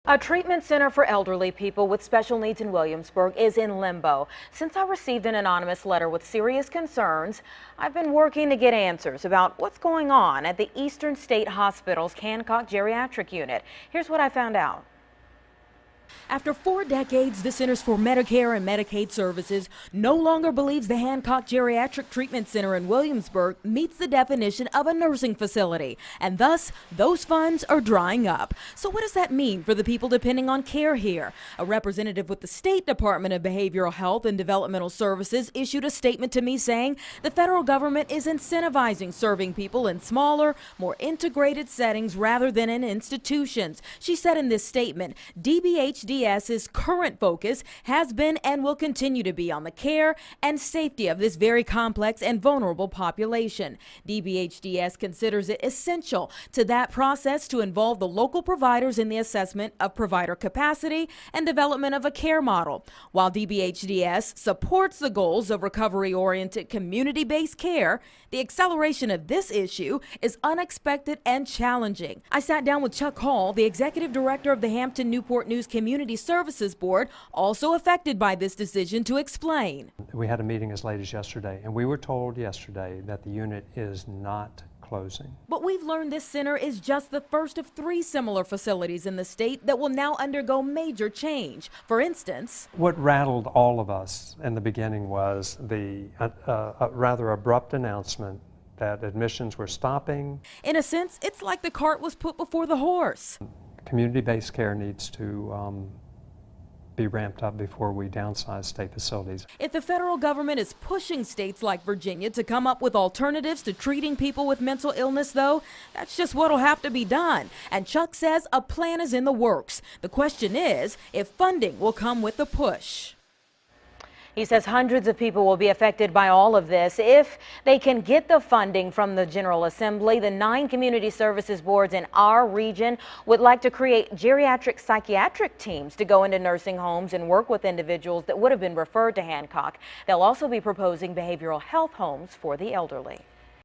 A treatment center for elderly people with special needs in Williamsburg is in limbo. Since I received an anonymous letter with serious concerns, I've been working to get answers about what's going on at the Eastern State Hospital's Hancock Geriatric Unit. Here's what I found out. After 4 decades, the Centers for Medicare and Medicaid Services no longer believes the Hancock Geriatric Treatment Center in Williamsburg meets the definition of a nursing facility, and thus those funds are drying up. So what does that mean for the people depending on care here? A representative with the State Department of Behavioral Health and Developmental Services issued a statement to me saying the federal government is incentivizing serving people in smaller, more integrated settings rather than in institutions. She said in this statement, DBHDS's current focus has been and will continue to be on the care and safety of this very complex and vulnerable population. DBHDS considers it essential to that process to involve the local providers in the assessment of provider capacity and development of a care model. While DBHDS supports the goals of recovery-oriented community-based care, the acceleration of this issue is unexpected and challenging. I sat down with Chuck Hall, the executive director of the Hampton-Newport News Community Services Board, also affected by this decision, to explain. We had a meeting as late as yesterday, and we were told yesterday that the unit is not closing. But we've learned this center is just the first of 3 similar facilities in the state that will now undergo major change. For instance, what rattled all of us in the beginning was the rather abrupt announcement that admissions were stopping. In a sense, it's like the cart was put before the horse. Community-based care needs to be ramped up before we downsize state facilities. If the federal government is pushing states like Virginia to come up with alternatives to treating people with mental illness, though, that's just what'll have to be done. And Chuck says a plan is in the works. The question is if funding will come with the push. He says hundreds of people will be affected by all of this. If they can get the funding from the General Assembly, the 9 community services boards in our region would like to create geriatric psychiatric teams to go into nursing homes and work with individuals that would have been referred to Hancock. They'll also be proposing behavioral health homes for the elderly.